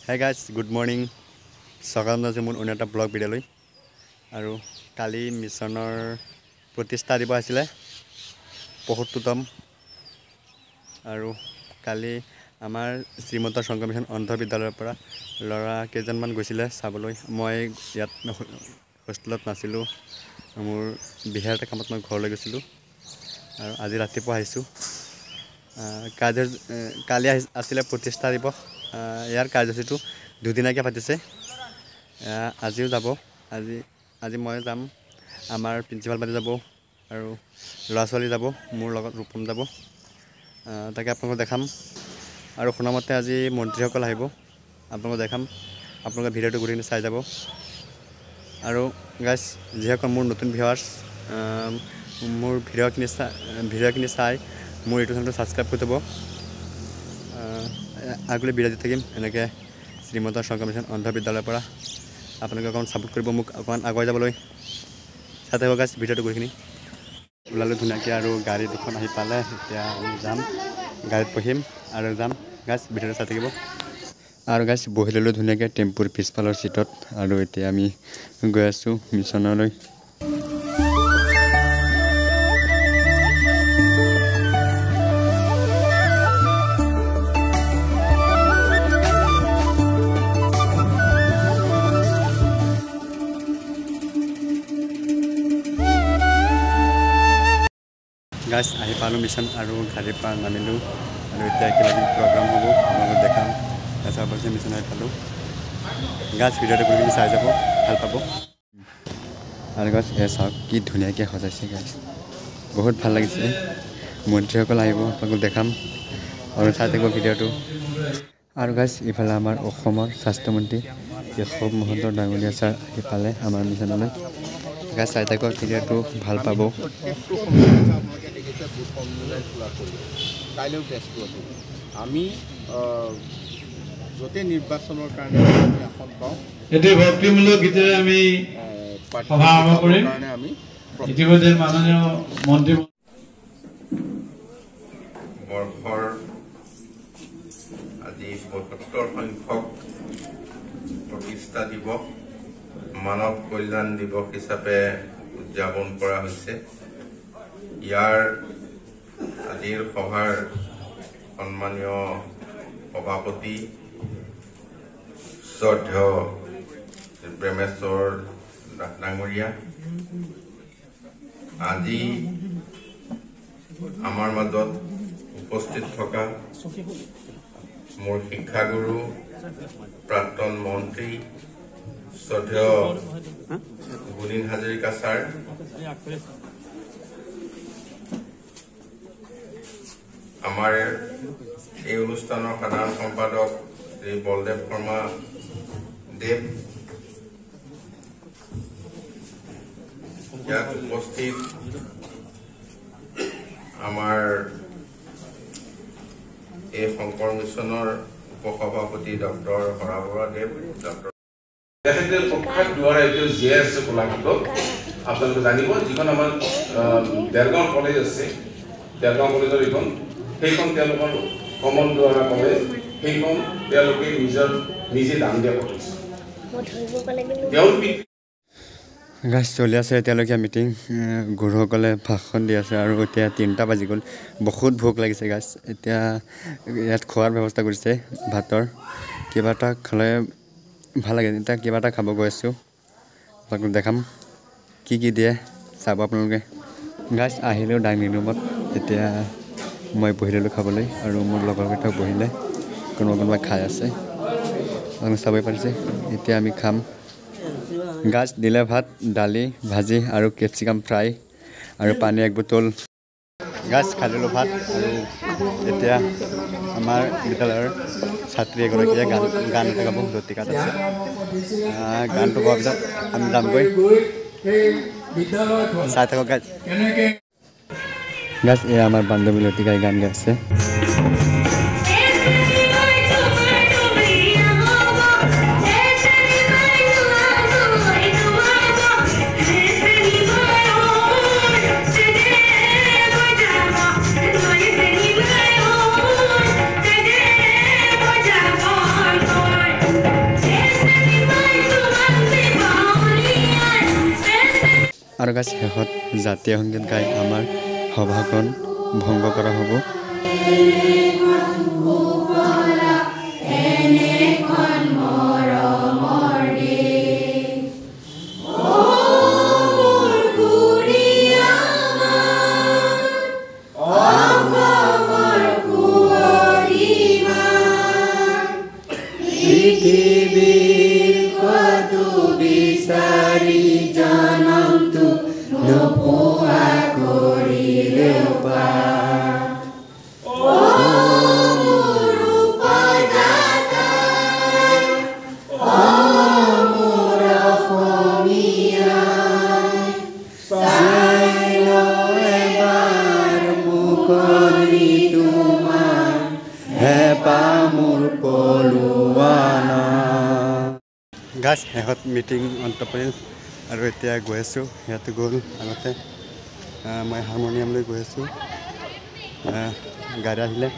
Hey guys, good morning. Sagaam na jumun unata blog video loi. Aru kali missionor protista dibo asile. Bahut tutam. Aru kali amar Srimata Shankar Mission Andhra Vidyalaya para lora kejanman goisile saboloi. Moi yat hostelot nasilu. Amur bihar ta kamat moi ghor loi gesilu. Aru aji ratipuwa aisu. Kali asile protista dibo. ইয়াৰ কাৰ্যসূচীটো দুদিনীয়াকৈ পাতিছে আজিও যাব আজি মই যাম আমাৰ principal পাতি যাব আৰু ল'ৰা ছোৱালী যাব মোৰ লগত ৰূপম যাব তাকে আপোনালোকক দেখাম আৰু শুনামতে আজি মন্ত্ৰীসকল আহিব আপোনালোকক দেখাম আপোনালোকে ভিডিঅ'টো ঘূৰি চাই যাব আৰু গাইজ যিসকল মোৰ নতুন ভিউৱাৰ্ছ মোৰ ভিডিঅ'খিনি চাই মোৰ ইউটিউব চেনেলটো ছাবস্ক্ৰাইব কৰি থ'ব আগলৈ বিৰাজি থাকিম এনেকৈ শ্ৰীমন্ত শংকৰ মিছন অন্ধ্ৰ বিদ্যালয়ৰ পৰা আপোনালোকে অকণমান ছাপোৰ্ট কৰিব মোক অকণমান আগুৱাই যাবলৈ চাই থাকিব গাইজ ভিডিঅ'টো গৈখিনি ওলালোঁ ধুনীয়াকৈ আৰু গাড়ী দুখন আহি পালে এতিয়া আমি যাম গাড়ীত বহিম আৰু যাম গাইজ ভিডিঅ'টো চাই থাকিব আৰু গাইজ বহি ল'লোঁ ধুনীয়াকৈ টেম্পুৰ পিছফালৰ ছিটত আৰু এতিয়া আমি গৈ আছোঁ মিছনলৈ গাইজ আহি পালোঁ মিছন আৰু গাড়ীৰ পৰা নামিলোঁ আৰু এতিয়া কিবা প্ৰগ্ৰাম হ'ব আপোনালোকক দেখাম তাৰপিছত অৱশ্যে মিছন আহি পালোঁ গাইজ ভিডিঅ'টো কৰি চাই যাব ভাল পাব আৰু গাইজ চাওক কি ধুনীয়াকৈ সজাইছে গাইজ বহুত ভাল লাগিছে মন্ত্ৰীসকল আহিব আপোনালোকক দেখাম আৰু চাই থাকিব ভিডিঅ'টো আৰু গাইজ ইফালে আমাৰ অসমৰ স্বাস্থ্যমন্ত্ৰী কেশৱ মহন্ত ডাঙৰীয়া ছাৰ আহি পালে আমাৰ মিছনলৈ গাইজ চাই থাকিব ভিডিঅ'টো ভাল পাব কাইলৈও টেষ্টটো আছে আমি য'তে নিৰ্বাচনৰ কাৰণে আসন পাওঁ এটি ভক্তিমূলক গীতেৰে আমি সভা আৰম্ভ কৰিম আমি ইতিমধ্যে মাননীয় মন্ত্ৰী বৰ্ষৰ আজি ৭৫ সংখ্যক প্ৰতিষ্ঠা দিৱস মানৱ কল্যাণ দিৱস হিচাপে উদযাপন কৰা হৈছে ইয়াৰ আজিৰ সভাৰ সন্মানীয় সভাপতি শ্ৰদ্ধেয় প্ৰেমেশ্বৰ দাস ডাঙৰীয়া আজি আমাৰ মাজত উপস্থিত থকা মোৰ শিক্ষাগুৰু প্ৰাক্তন মন্ত্ৰী শ্ৰদ্ধেয় গুণীন হাজৰিকা ছাৰ আমাৰ এই অনুষ্ঠানৰ সাধাৰণ সম্পাদক শ্ৰী বলদেৱ শৰ্মা দেৱ ইয়াত উপস্থিত আমাৰ এই শংকৰ মিছনৰ উপসভাপতি ডক্টৰ হৰা বৰুৱা দেৱ ডক্টৰ তেখেতে প্ৰখ্যাত দুৱাৰ এতিয়া জীয়াই আছে কলাক্ষেত্ৰত আপোনালোকে জানিব যিখন আমাৰ দেৰগাঁও কলেজ আছে দেৰগাঁও কলেজৰ এইখন সেইখন তেওঁলোকৰ কমন দুৱাৰ কলেজ সেইখন তেওঁলোকে নিজে দান দিয়া কৰিছে গাইজ চলি আছে এতিয়ালৈকে মিটিং গুৰুসকলে ভাষণ দি আছে আৰু এতিয়া ৩টা বাজি গ'ল বহুত ভোক লাগিছে গাইজ এতিয়া ইয়াত খোৱাৰ ব্যৱস্থা কৰিছে ভাতৰ কিবা এটা খালে ভাল লাগে এতিয়া কিবা এটা খাব গৈ আছোঁ আপোনালোকক দেখাম কি দিয়ে চাব আপোনালোকে গাইজ আহিলোঁ ডাইনিং ৰুমত এতিয়া মই বহি ল'লোঁ খাবলৈ আৰু মোৰ লগৰকেইটাও বহিলে কোনোবা খাই আছে আপোনালোকে চাবই পাৰিছে এতিয়া আমি খাম গাছ দিলে ভাত দালি ভাজি আৰু কেপচিকাম ফ্ৰাই আৰু পানী 1 বটল গাছ খাই ল'লোঁ ভাত আৰু এতিয়া আমাৰ বিদ্যালয়ৰ ছাত্ৰী এগৰাকীয়ে গান গাব লতিকাত আছে গানটো গোৱাৰ পিছত আমি যামগৈ চাই থাকক গাছ এয়া আমাৰ বান্ধৱী লতিকাই গান গাইছে আৰু গাইজ শেষত জাতীয় সংগীত গাই আমাৰ সভাখন ভংগ কৰা হ'ব। পৃথিৱীৰ কতো বিচাৰি জনমটো নোপোৱা কৰিলেও পাৰ। মোৰ উপজাতা, মোৰ অসমীয়া, চাই লওঁ এবাৰ মুকলি তোমাৰ হেঁপাহ মোৰ পলোৱানা। গাইজ শেষত মিটিং অন্ত পৰিল আৰু এতিয়া গৈ আছোঁ। সিহঁতে গ'ল আগতে, মই হাৰমনিয়াম লৈ গৈ আছোঁ। গাড়ী আহিলে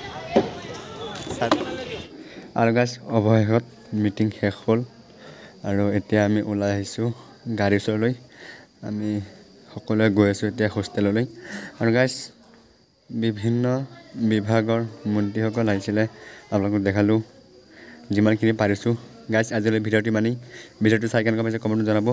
আৰু গাইজ অৱশেষত মিটিং শেষ হ'ল আৰু এতিয়া আমি ওলাই আহিছোঁ গাড়ী ওচৰলৈ। আমি সকলোৱে গৈ আছোঁ এতিয়া হোষ্টেললৈ। আৰু গাইজ বিভিন্ন বিভাগৰ মন্ত্ৰীসকল আহিছিলে, আপোনালোকক দেখালোঁ যিমানখিনি পাৰিছোঁ। গাইজ আজিলৈ ভিডিঅ'টো ইমানেই। ভিডিঅ'টো চাই কেনেকুৱা পাইছে কমেণ্টত জনাব।